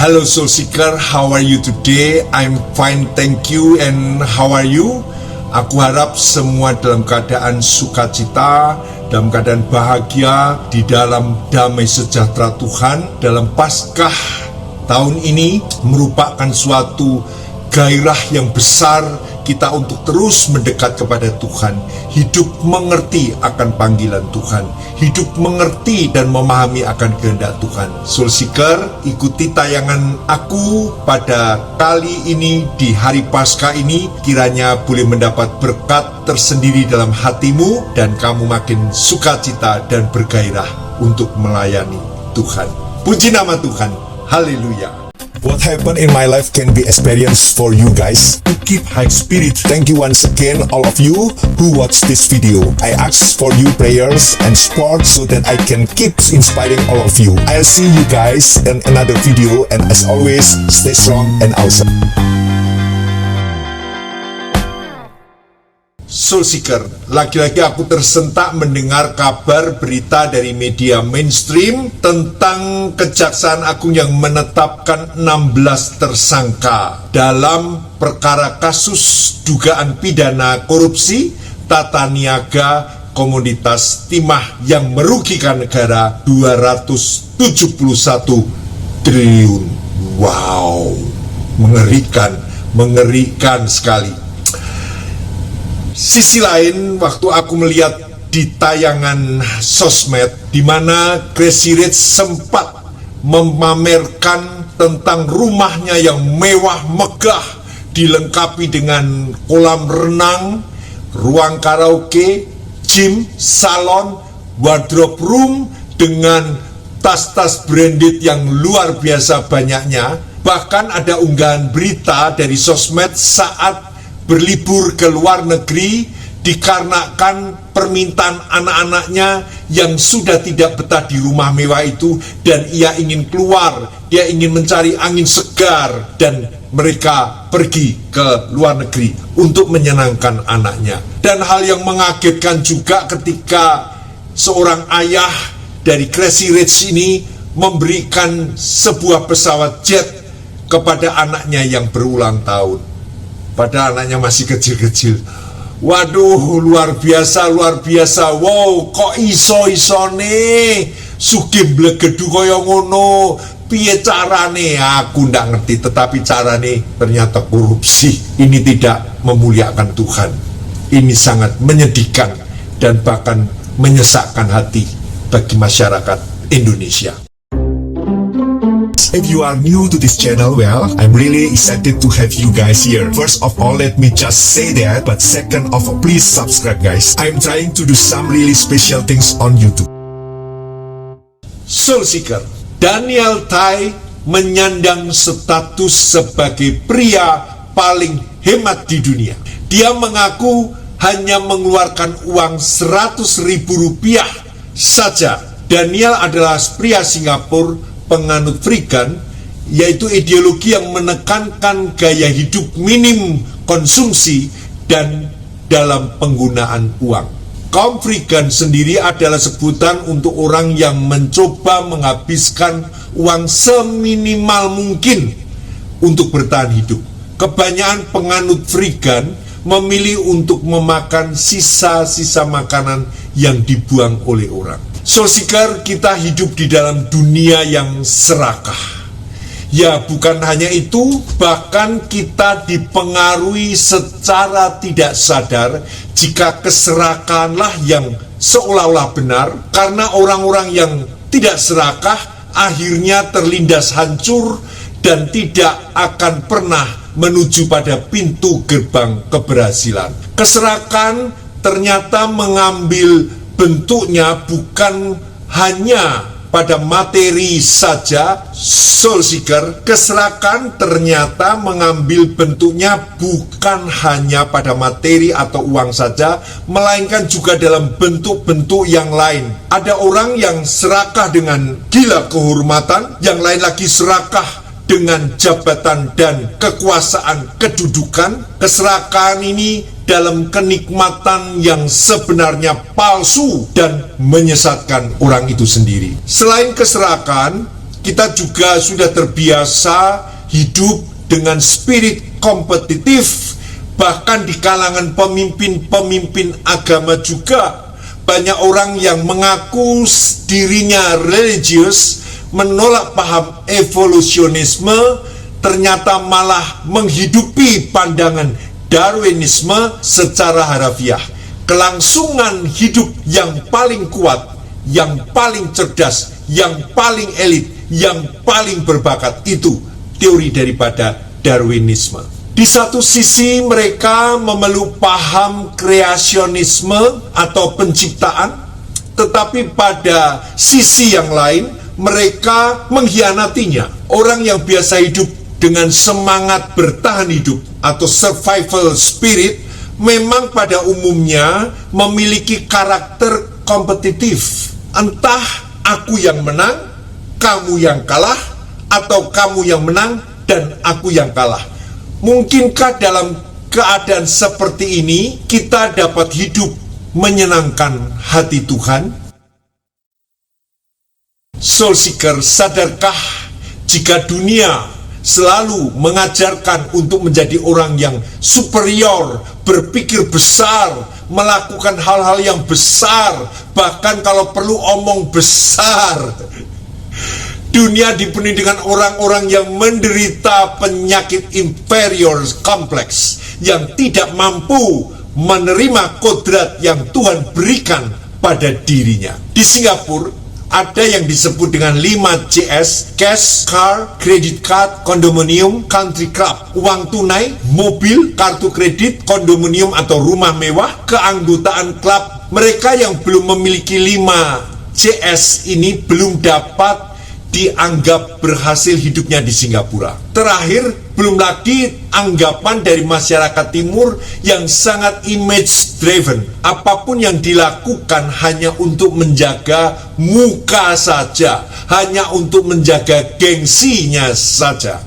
Hello Soul Seeker, how are you today? I'm fine, thank you. And how are you? Aku harap semua dalam keadaan sukacita, dalam keadaan bahagia, di dalam damai sejahtera Tuhan. Dalam Paskah tahun ini merupakan suatu gairah yang besar kita untuk terus mendekat kepada Tuhan. Hidup mengerti akan panggilan Tuhan, hidup mengerti dan memahami akan kehendak Tuhan. Soul Seeker, ikuti tayangan aku pada kali ini di hari Paskah ini. Kiranya boleh mendapat berkat tersendiri dalam hatimu dan kamu makin sukacita dan bergairah untuk melayani Tuhan. Puji nama Tuhan. Haleluya. What happened in my life can be experienced for you guys. To keep high spirit. Thank you once again, all of you who watch this video. I ask for you prayers and support so that I can keep inspiring all of you. I'll see you guys in another video, and as always, stay strong and awesome. Soul Seeker, lagi-lagi aku tersentak mendengar kabar berita dari media mainstream tentang Kejaksaan Agung yang menetapkan 16 tersangka dalam perkara kasus dugaan pidana korupsi tata niaga komoditas timah yang merugikan negara 271 triliun. Wow, mengerikan sekali. Sisi lain, waktu aku melihat di tayangan sosmed di mana Crazy Rich sempat memamerkan tentang rumahnya yang mewah megah, dilengkapi dengan kolam renang, ruang karaoke, gym, salon, wardrobe room dengan tas-tas branded yang luar biasa banyaknya. Bahkan ada unggahan berita dari sosmed saat berlibur ke luar negeri dikarenakan permintaan anak-anaknya yang sudah tidak betah di rumah mewah itu dan ia ingin keluar, dia ingin mencari angin segar dan mereka pergi ke luar negeri untuk menyenangkan anaknya. Dan hal yang mengagetkan juga ketika seorang ayah dari Crazy Rich ini memberikan sebuah pesawat jet kepada anaknya yang berulang tahun. Padahal anaknya masih kecil-kecil. Waduh, luar biasa. Wow, kok iso-isone sugih blegedu kaya ngono. Piye carane? Aku ndak ngerti, tetapi carane ternyata korupsi. Ini tidak memuliakan Tuhan. Ini sangat menyedihkan dan bahkan menyesakkan hati bagi masyarakat Indonesia. If you are new to this channel, well, I'm really excited to have you guys here. First of all, let me just say that, but second of all, please subscribe guys. I'm trying to do some really special things on YouTube. Soul Seeker, Daniel Tai menyandang status sebagai pria paling hemat di dunia. Dia mengaku hanya mengeluarkan uang 100.000 rupiah saja. Daniel adalah pria Singapura penganut vegan, yaitu ideologi yang menekankan gaya hidup minim konsumsi dan dalam penggunaan uang. Kaum vegan sendiri adalah sebutan untuk orang yang mencoba menghabiskan uang seminimal mungkin untuk bertahan hidup. Kebanyakan penganut vegan memilih untuk memakan sisa-sisa makanan yang dibuang oleh orang. Soul Seeker, kita hidup di dalam dunia yang serakah. Ya, bukan hanya itu, bahkan kita dipengaruhi secara tidak sadar jika keserakahanlah yang seolah-olah benar, karena orang-orang yang tidak serakah akhirnya terlindas hancur dan tidak akan pernah menuju pada pintu gerbang keberhasilan. Keserakahan ternyata mengambil bentuknya bukan hanya pada materi saja. Soul Seeker, keserakahan ternyata mengambil bentuknya bukan hanya pada materi atau uang saja, melainkan juga dalam bentuk-bentuk yang lain. Ada orang yang serakah dengan gila kehormatan, yang lain lagi serakah dengan jabatan dan kekuasaan kedudukan. Keserakahan ini dalam kenikmatan yang sebenarnya palsu dan menyesatkan orang itu sendiri. Selain keserakahan, kita juga sudah terbiasa hidup dengan spirit kompetitif. Bahkan di kalangan pemimpin-pemimpin agama juga banyak orang yang mengaku dirinya religius, menolak paham evolusionisme, ternyata malah menghidupi pandangan Darwinisme secara harafiah. Kelangsungan hidup yang paling kuat, yang paling cerdas, yang paling elit, yang paling berbakat, itu teori daripada Darwinisme. Di satu sisi mereka memeluk paham kreasionisme atau penciptaan, tetapi pada sisi yang lain mereka mengkhianatinya. Orang yang biasa hidup dengan semangat bertahan hidup atau survival spirit memang pada umumnya memiliki karakter kompetitif. Entah aku yang menang, kamu yang kalah, atau kamu yang menang dan aku yang kalah. Mungkinkah dalam keadaan seperti ini kita dapat hidup menyenangkan hati Tuhan? Soul Seeker, sadarkah jika dunia selalu mengajarkan untuk menjadi orang yang superior, berpikir besar, melakukan hal-hal yang besar, bahkan kalau perlu omong besar. Dunia dipenuhi dengan orang-orang yang menderita penyakit inferior kompleks, yang tidak mampu menerima kodrat yang Tuhan berikan pada dirinya. Di Singapura ada yang disebut dengan 5CS, cash, car, credit card, kondominium, country club, uang tunai, mobil, kartu kredit, kondominium atau rumah mewah, keanggotaan klub. Mereka yang belum memiliki 5CS ini belum dapat dianggap berhasil hidupnya di Singapura. Terakhir, belum lagi anggapan dari masyarakat timur yang sangat image driven. Apapun yang dilakukan hanya untuk menjaga muka saja, hanya untuk menjaga gengsinya saja.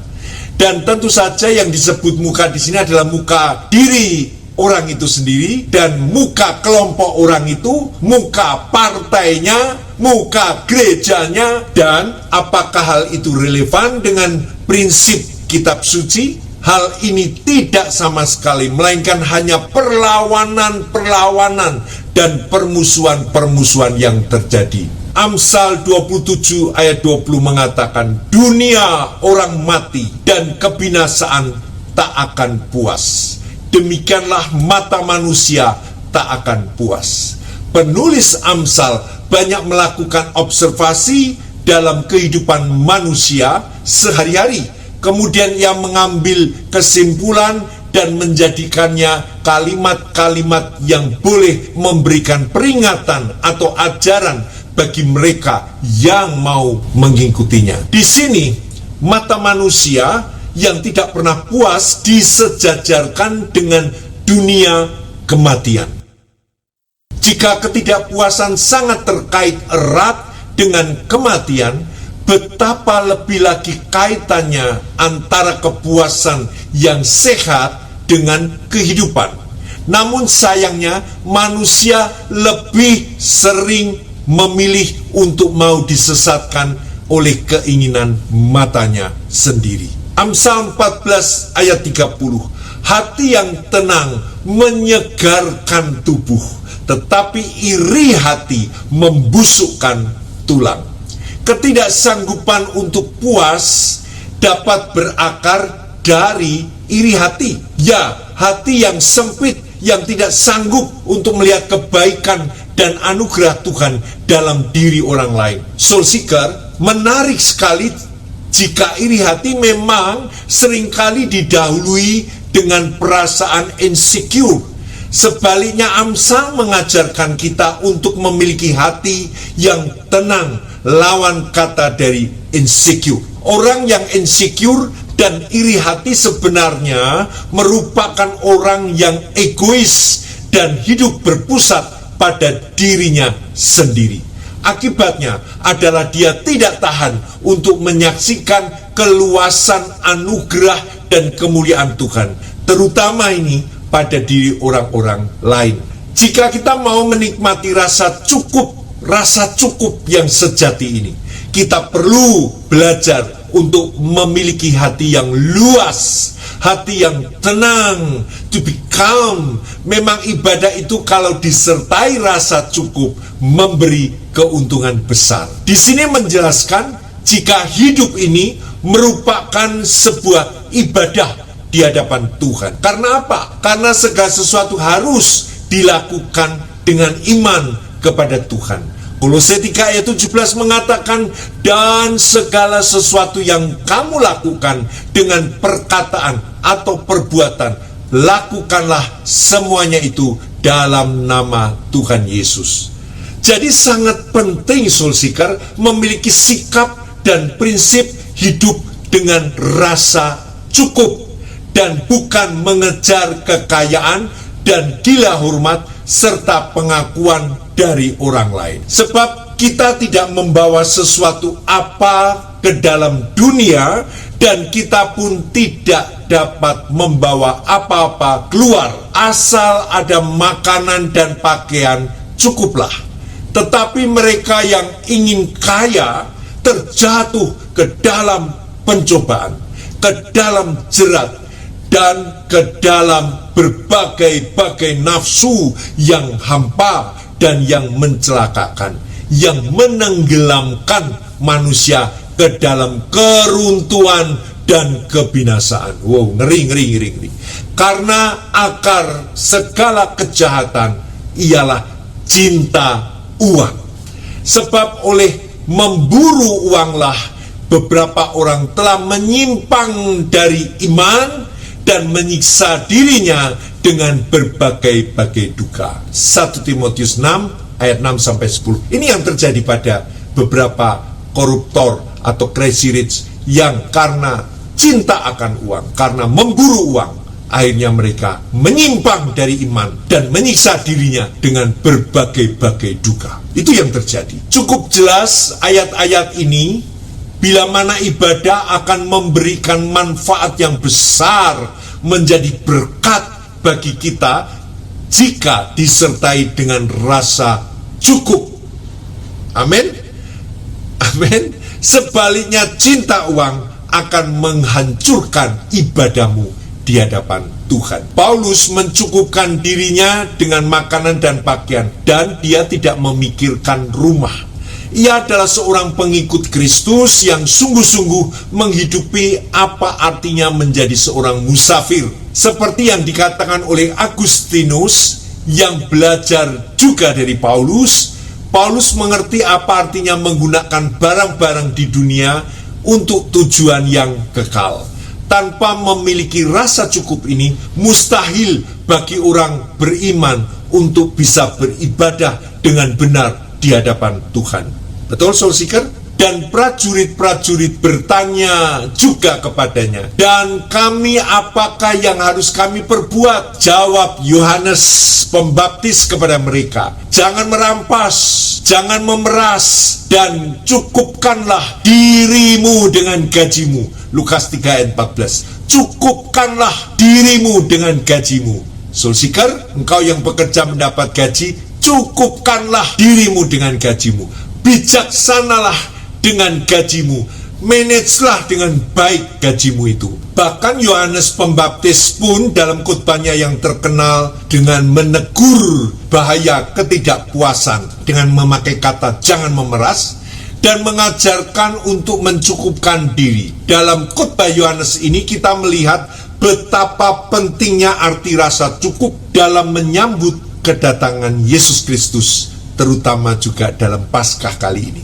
Dan tentu saja yang disebut muka di sini adalah muka diri orang itu sendiri, dan muka kelompok orang itu, muka partainya, muka gerejanya. Dan apakah hal itu relevan dengan prinsip kitab suci? Hal ini tidak sama sekali, melainkan hanya perlawanan-perlawanan dan permusuhan-permusuhan yang terjadi. Amsal 27 ayat 20 mengatakan, dunia orang mati dan kebinasaan tak akan puas. Demikianlah mata manusia tak akan puas. Penulis Amsal banyak melakukan observasi dalam kehidupan manusia sehari-hari. Kemudian ia mengambil kesimpulan dan menjadikannya kalimat-kalimat yang boleh memberikan peringatan atau ajaran bagi mereka yang mau mengikutinya. Di sini, mata manusia yang tidak pernah puas disejajarkan dengan dunia kematian. Jika ketidakpuasan sangat terkait erat dengan kematian, betapa lebih lagi kaitannya antara kepuasan yang sehat dengan kehidupan. Namun sayangnya manusia lebih sering memilih untuk mau disesatkan oleh keinginan matanya sendiri. Amsal 14 ayat 30, hati yang tenang menyegarkan tubuh, tetapi iri hati membusukkan tulang. Ketidaksanggupan untuk puas dapat berakar dari iri hati. Ya, hati yang sempit, yang tidak sanggup untuk melihat kebaikan dan anugerah Tuhan dalam diri orang lain. Soul Seeker, menarik sekali jika iri hati memang seringkali didahului dengan perasaan insecure. Sebaliknya, Amsal mengajarkan kita untuk memiliki hati yang tenang, lawan kata dari insecure. Orang yang insecure dan iri hati sebenarnya merupakan orang yang egois dan hidup berpusat pada dirinya sendiri. Akibatnya adalah dia tidak tahan untuk menyaksikan keluasan anugerah dan kemuliaan Tuhan, terutama ini pada diri orang-orang lain. Jika kita mau menikmati rasa cukup yang sejati ini, kita perlu belajar untuk memiliki hati yang luas, hati yang tenang, to be calm. Memang ibadah itu kalau disertai rasa cukup memberi keuntungan besar. Di sini menjelaskan jika hidup ini merupakan sebuah ibadah di hadapan Tuhan. Karena apa? Karena segala sesuatu harus dilakukan dengan iman kepada Tuhan. Kolose 3 ayat 17 mengatakan, dan segala sesuatu yang kamu lakukan dengan perkataan atau perbuatan, lakukanlah semuanya itu dalam nama Tuhan Yesus. Jadi sangat penting Soul Seeker memiliki sikap dan prinsip hidup dengan rasa cukup, dan bukan mengejar kekayaan dan gila hormat serta pengakuan dari orang lain. Sebab kita tidak membawa sesuatu apa ke dalam dunia, dan kita pun tidak dapat membawa apa-apa keluar. Asal ada makanan dan pakaian, cukuplah. Tetapi mereka yang ingin kaya terjatuh ke dalam pencobaan, ke dalam jerat, dan ke dalam berbagai-bagai nafsu yang hampa dan yang mencelakakan, yang menenggelamkan manusia ke dalam keruntuhan dan kebinasaan. Wow, ngeri. Karena akar segala kejahatan ialah cinta uang. Sebab oleh memburu uanglah beberapa orang telah menyimpang dari iman dan menyiksa dirinya dengan berbagai-bagai duka. 1 Timotius 6 ayat 6-10. Ini yang terjadi pada beberapa koruptor atau crazy rich yang karena cinta akan uang, karena memburu uang, akhirnya mereka menyimpang dari iman dan menyiksa dirinya dengan berbagai-bagai duka. Itu yang terjadi. Cukup jelas ayat-ayat ini. Bila mana ibadah akan memberikan manfaat yang besar, menjadi berkat bagi kita jika disertai dengan rasa cukup. Amin. Amin. Sebaliknya cinta uang akan menghancurkan ibadahmu di hadapan Tuhan. Paulus mencukupkan dirinya dengan makanan dan pakaian, dan dia tidak memikirkan rumah. Ia adalah seorang pengikut Kristus yang sungguh-sungguh menghidupi apa artinya menjadi seorang musafir. Seperti yang dikatakan oleh Agustinus yang belajar juga dari Paulus, Paulus mengerti apa artinya menggunakan barang-barang di dunia untuk tujuan yang kekal. Tanpa memiliki rasa cukup ini, mustahil bagi orang beriman untuk bisa beribadah dengan benar di hadapan Tuhan. Betul, Soul Seeker? Dan prajurit-prajurit bertanya juga kepadanya, dan kami apakah yang harus kami perbuat? Jawab Yohanes Pembaptis kepada mereka, jangan merampas, jangan memeras, dan cukupkanlah dirimu dengan gajimu. Lukas 3 ayat 14. Cukupkanlah dirimu dengan gajimu. Soul Seeker, engkau yang bekerja mendapat gaji, cukupkanlah dirimu dengan gajimu. Bijaksanalah dengan gajimu, manajelah dengan baik gajimu itu. Bahkan Yohanes Pembaptis pun dalam khotbahnya yang terkenal dengan menegur bahaya ketidakpuasan dengan memakai kata jangan memeras, dan mengajarkan untuk mencukupkan diri. Dalam khotbah Yohanes ini kita melihat betapa pentingnya arti rasa cukup dalam menyambut kedatangan Yesus Kristus, terutama juga dalam Paskah kali ini.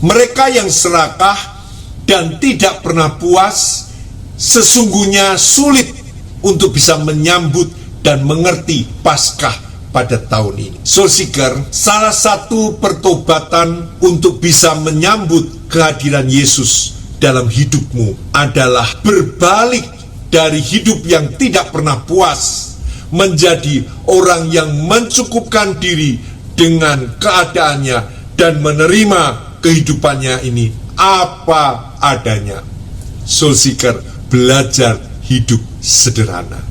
Mereka yang serakah dan tidak pernah puas sesungguhnya sulit untuk bisa menyambut dan mengerti Paskah pada tahun ini. Soul Seeker, salah satu pertobatan untuk bisa menyambut kehadiran Yesus dalam hidupmu adalah berbalik dari hidup yang tidak pernah puas menjadi orang yang mencukupkan diri dengan keadaannya dan menerima kehidupannya ini apa adanya. Soul Seeker, belajar hidup sederhana.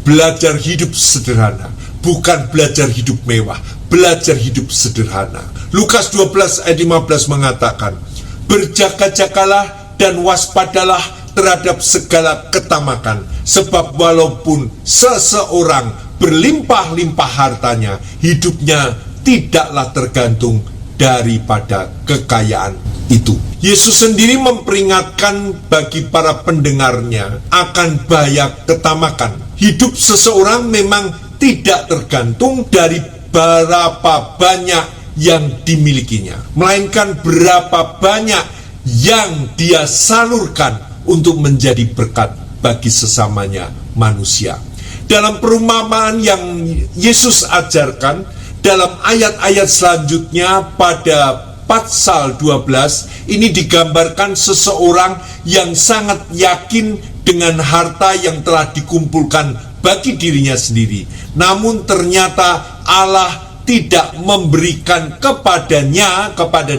Belajar hidup sederhana, bukan belajar hidup mewah, belajar hidup sederhana. Lukas 12 ayat 15 mengatakan, Berjaga-jagalah dan waspadalah terhadap segala ketamakan, sebab walaupun seseorang berlimpah-limpah hartanya, hidupnya tidaklah tergantung daripada kekayaan itu. Yesus sendiri memperingatkan bagi para pendengarnya akan bahaya ketamakan. Hidup seseorang memang tidak tergantung dari berapa banyak yang dimilikinya, melainkan berapa banyak yang dia salurkan untuk menjadi berkat bagi sesamanya manusia. Dalam perumpamaan yang Yesus ajarkan dalam ayat-ayat selanjutnya pada pasal 12, ini digambarkan seseorang yang sangat yakin dengan harta yang telah dikumpulkan bagi dirinya sendiri. Namun ternyata Allah tidak memberikan kepada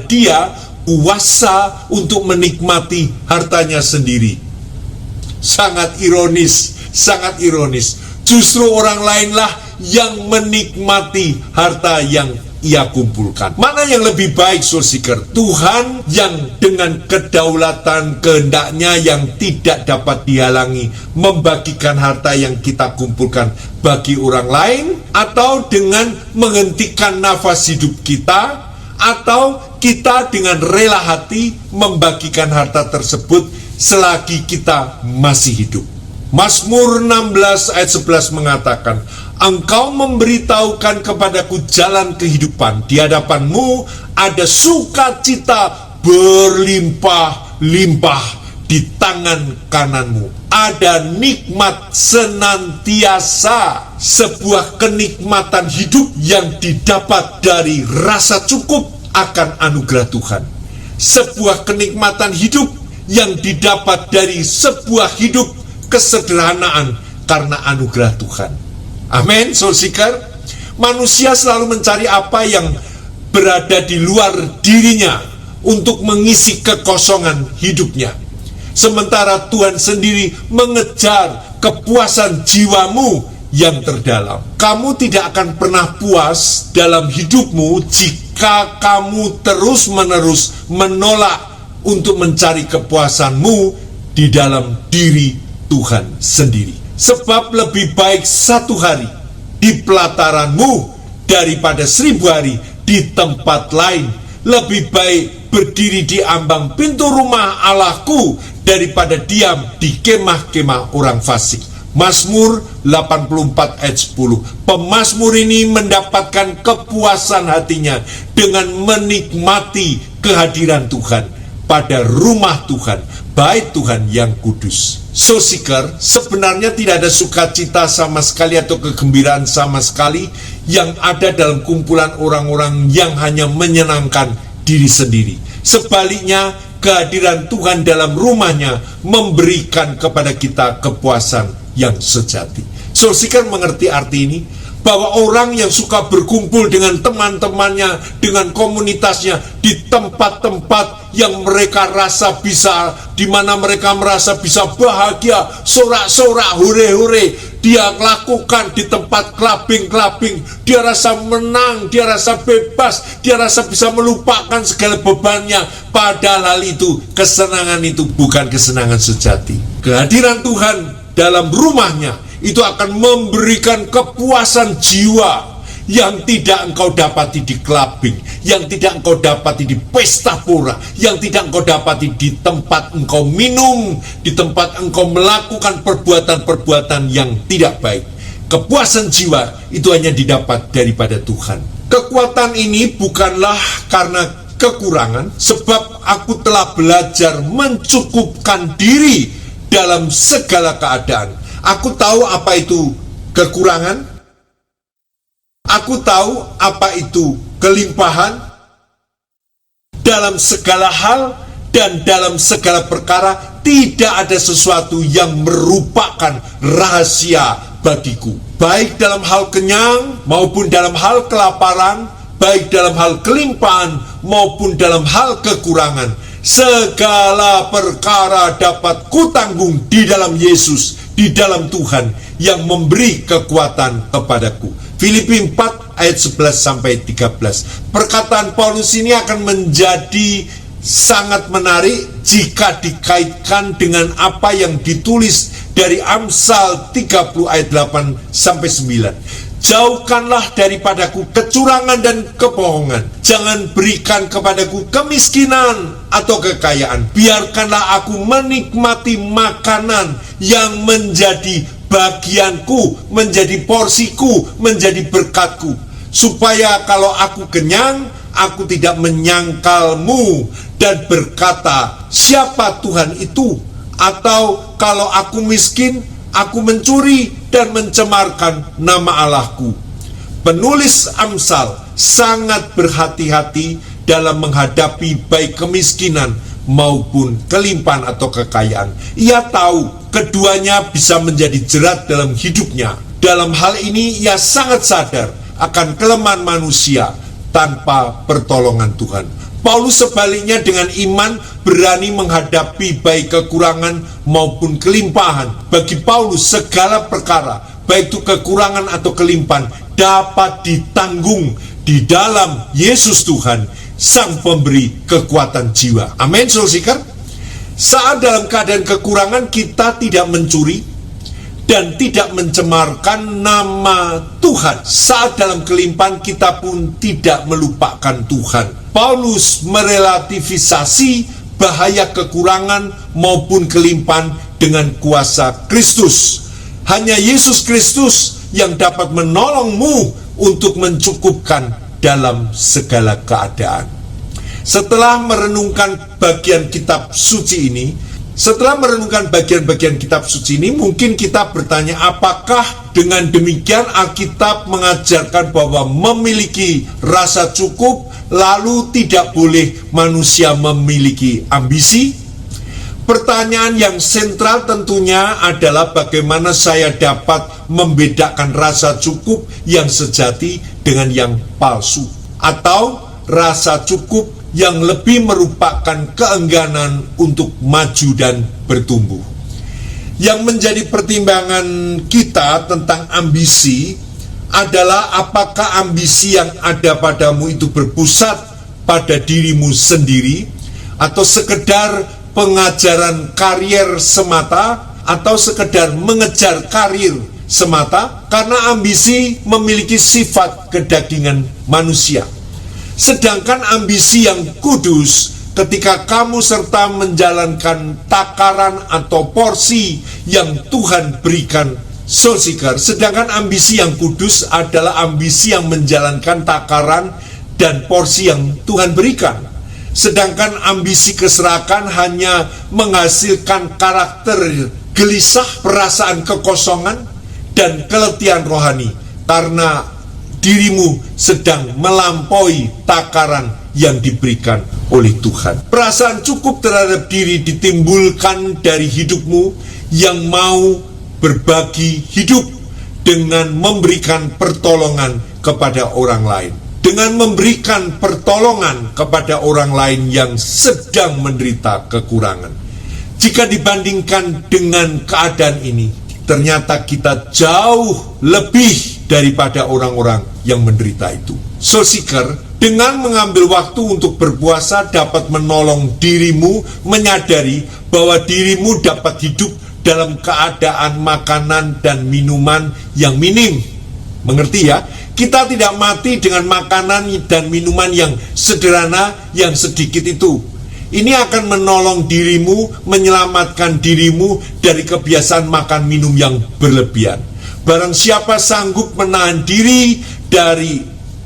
dia kuasa untuk menikmati hartanya sendiri. Sangat ironis. Justru orang lainlah yang menikmati harta yang ia kumpulkan. Mana yang lebih baik, Soul Seeker? Tuhan yang dengan kedaulatan kehendaknya yang tidak dapat dihalangi membagikan harta yang kita kumpulkan bagi orang lain, atau dengan menghentikan nafas hidup kita, atau kita dengan rela hati membagikan harta tersebut selagi kita masih hidup. Mazmur 16 ayat 11 mengatakan, Engkau memberitahukan kepadaku jalan kehidupan, di hadapanmu ada sukacita berlimpah-limpah, di tangan kananmu ada nikmat senantiasa. Sebuah kenikmatan hidup yang didapat dari rasa cukup akan anugerah Tuhan. Sebuah kenikmatan hidup yang didapat dari sebuah hidup kesederhanaan karena anugerah Tuhan. Amin, Soul Seeker. Manusia selalu mencari apa yang berada di luar dirinya untuk mengisi kekosongan hidupnya. Sementara Tuhan sendiri mengejar kepuasan jiwamu yang terdalam. Kamu tidak akan pernah puas dalam hidupmu jika kamu terus-menerus menolak untuk mencari kepuasanmu di dalam diri Tuhan sendiri. Sebab lebih baik 1 hari di pelataranmu daripada 1000 hari di tempat lain. Lebih baik berdiri di ambang pintu rumah Allahku daripada diam di kemah-kemah orang fasik. Mazmur 84 ayat 10. Pemazmur ini mendapatkan kepuasan hatinya dengan menikmati kehadiran Tuhan pada rumah Tuhan, bait Tuhan yang kudus. Soul Seeker, sebenarnya tidak ada sukacita sama sekali atau kegembiraan sama sekali yang ada dalam kumpulan orang-orang yang hanya menyenangkan diri sendiri. Sebaliknya, kehadiran Tuhan dalam rumahnya memberikan kepada kita kepuasan yang sejati. Soul Seeker mengerti arti ini, bahwa orang yang suka berkumpul dengan teman-temannya, dengan komunitasnya di tempat-tempat yang mereka rasa bisa, di mana mereka merasa bisa bahagia, sorak-sorak, hore-hore, dia lakukan di tempat clubbing, dia rasa menang, dia rasa bebas, dia rasa bisa melupakan segala bebannya. Padahal hal itu, kesenangan itu bukan kesenangan sejati. Kehadiran Tuhan dalam rumahnya itu akan memberikan kepuasan jiwa yang tidak engkau dapati di clubbing, yang tidak engkau dapati di pesta pora, yang tidak engkau dapati di tempat engkau minum, di tempat engkau melakukan perbuatan-perbuatan yang tidak baik. Kepuasan jiwa itu hanya didapat daripada Tuhan. Kekuatan ini bukanlah karena kekurangan, sebab aku telah belajar mencukupkan diri dalam segala keadaan. Aku tahu apa itu kekurangan, aku tahu apa itu kelimpahan. Dalam segala hal dan dalam segala perkara tidak ada sesuatu yang merupakan rahasia bagiku. Baik dalam hal kenyang maupun dalam hal kelaparan, baik dalam hal kelimpahan maupun dalam hal kekurangan. Segala perkara dapat kutanggung di dalam Yesus, di dalam Tuhan yang memberi kekuatan kepadaku. Filipi 4 ayat 11-13. Perkataan Paulus ini akan menjadi sangat menarik jika dikaitkan dengan apa yang ditulis dari Amsal 30 ayat 8 sampai 9. Jauhkanlah daripadaku kecurangan dan kebohongan. Jangan berikan kepadaku kemiskinan atau kekayaan. Biarkanlah aku menikmati makanan yang menjadi bagianku, menjadi porsiku, menjadi berkatku. Supaya kalau aku kenyang, aku tidak menyangkalmu dan berkata, siapa Tuhan itu? Atau kalau aku miskin, aku mencuri dan mencemarkan nama Allahku. Penulis Amsal sangat berhati-hati dalam menghadapi baik kemiskinan maupun kelimpahan atau kekayaan. Ia tahu keduanya bisa menjadi jerat dalam hidupnya. Dalam hal ini ia sangat sadar akan kelemahan manusia tanpa pertolongan Tuhan. Paulus sebaliknya dengan iman berani menghadapi baik kekurangan maupun kelimpahan. Bagi Paulus segala perkara, baik itu kekurangan atau kelimpahan, dapat ditanggung di dalam Yesus Tuhan, Sang Pemberi kekuatan jiwa. Amin, saudara. Saat dalam keadaan kekurangan kita tidak mencuri dan tidak mencemarkan nama Tuhan. Saat dalam kelimpahan kita pun tidak melupakan Tuhan. Paulus merelativisasi bahaya kekurangan maupun kelimpahan dengan kuasa Kristus. Hanya Yesus Kristus yang dapat menolongmu untuk mencukupkan dalam segala keadaan. Setelah merenungkan bagian kitab suci ini, setelah merenungkan bagian-bagian kitab suci ini, mungkin kita bertanya, apakah dengan demikian Alkitab mengajarkan bahwa memiliki rasa cukup, lalu tidak boleh manusia memiliki ambisi? Pertanyaan yang sentral tentunya adalah bagaimana saya dapat membedakan rasa cukup yang sejati dengan yang palsu, atau rasa cukup yang lebih merupakan keengganan untuk maju dan bertumbuh. Yang menjadi pertimbangan kita tentang ambisi adalah apakah ambisi yang ada padamu itu berpusat pada dirimu sendiri, atau sekedar pengajaran karier semata, atau sekedar mengejar karir semata, karena ambisi memiliki sifat kedagingan manusia. Sedangkan ambisi yang kudus, ketika kamu serta menjalankan takaran atau porsi yang Tuhan berikan, saudara. Sedangkan ambisi yang kudus adalah ambisi yang menjalankan takaran dan porsi yang Tuhan berikan. Sedangkan ambisi keserakahan hanya menghasilkan karakter gelisah, perasaan kekosongan, dan keletihan rohani, karena dirimu sedang melampaui takaran yang diberikan oleh Tuhan. Perasaan cukup terhadap diri ditimbulkan dari hidupmu yang mau berbagi hidup dengan memberikan pertolongan kepada orang lain. Dengan memberikan pertolongan kepada orang lain yang sedang menderita kekurangan. Jika dibandingkan dengan keadaan ini, ternyata kita jauh lebih daripada orang-orang yang menderita itu. Saudara, dengan mengambil waktu untuk berpuasa dapat menolong dirimu menyadari bahwa dirimu dapat hidup dalam keadaan makanan dan minuman yang minim. Mengerti ya? Kita tidak mati dengan makanan dan minuman yang sederhana, yang sedikit itu. Ini akan menolong dirimu, menyelamatkan dirimu dari kebiasaan makan minum yang berlebihan. Barang siapa sanggup menahan diri dari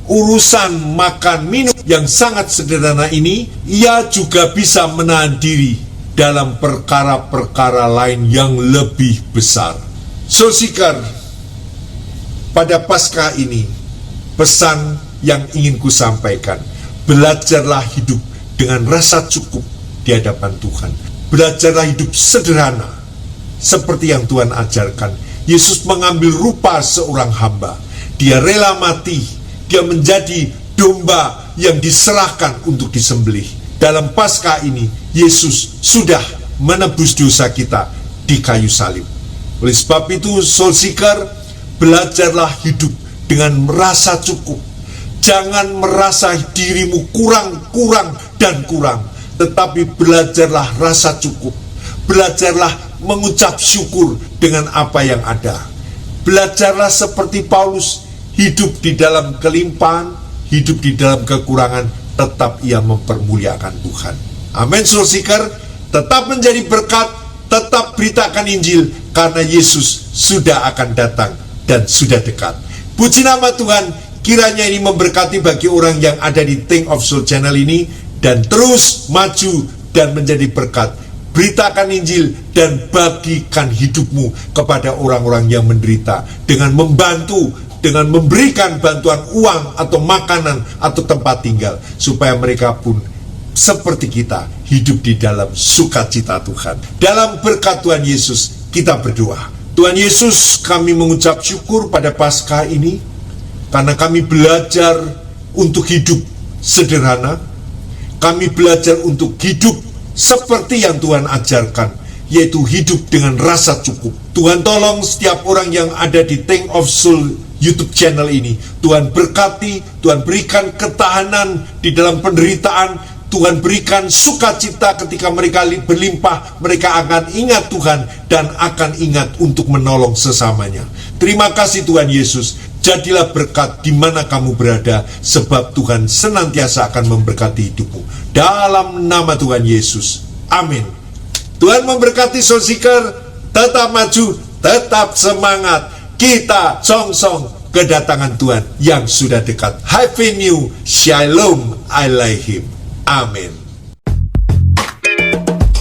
urusan makan minum yang sangat sederhana ini, ia juga bisa menahan diri dalam perkara-perkara lain yang lebih besar. Saudara, pada Paskah ini, pesan yang ingin ku sampaikan, belajarlah hidup dengan rasa cukup di hadapan Tuhan. Belajarlah hidup sederhana, seperti yang Tuhan ajarkan. Yesus mengambil rupa seorang hamba. Dia rela mati. Dia menjadi domba yang diserahkan untuk disembelih. Dalam Paskah ini, Yesus sudah menebus dosa kita di kayu salib. Oleh sebab itu, saudara, belajarlah hidup dengan merasa cukup. Jangan merasa dirimu kurang dan kurang. tetapi belajarlah rasa cukup. Belajarlah mengucap syukur dengan apa yang ada. Belajarlah seperti Paulus, hidup di dalam kelimpahan, hidup di dalam kekurangan, tetap ia mempermuliakan Tuhan. Amin, Soul Seeker. Tetap menjadi berkat, tetap beritakan Injil, karena Yesus sudah akan datang dan sudah dekat. Puji nama Tuhan, kiranya ini memberkati bagi orang yang ada di Think of Soul channel ini, dan terus maju dan menjadi berkat. Beritakan Injil dan bagikan hidupmu kepada orang-orang yang menderita dengan membantu, dengan memberikan bantuan uang atau makanan atau tempat tinggal, supaya mereka pun seperti kita hidup di dalam sukacita Tuhan. Dalam berkat Tuhan Yesus kita berdoa. Tuhan Yesus, kami mengucap syukur pada Paskah ini karena kami belajar untuk hidup sederhana. Kami belajar untuk hidup seperti yang Tuhan ajarkan, yaitu hidup dengan rasa cukup. Tuhan tolong setiap orang yang ada di Think of Soul YouTube channel ini. Tuhan berkati, Tuhan berikan ketahanan di dalam penderitaan. Tuhan berikan sukacita ketika mereka berlimpah. Mereka akan ingat Tuhan dan akan ingat untuk menolong sesamanya. Terima kasih Tuhan Yesus. Jadilah berkat di mana kamu berada, sebab Tuhan senantiasa akan memberkati hidupmu. Dalam nama Tuhan Yesus. Amin. Tuhan memberkati Soul Seeker. Tetap maju, tetap semangat. Kita song-song kedatangan Tuhan yang sudah dekat. Happy New Shalom Aleichem. Amin.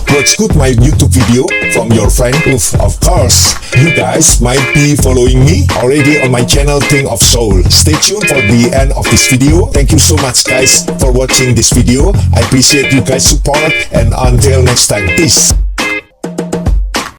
Watch good my YouTube video from your friend. Of course, you guys might be following me already on my channel Think of Soul. Stay tuned for the end of this video. Thank you so much guys for watching this video. I appreciate you guys support, and until next time, peace.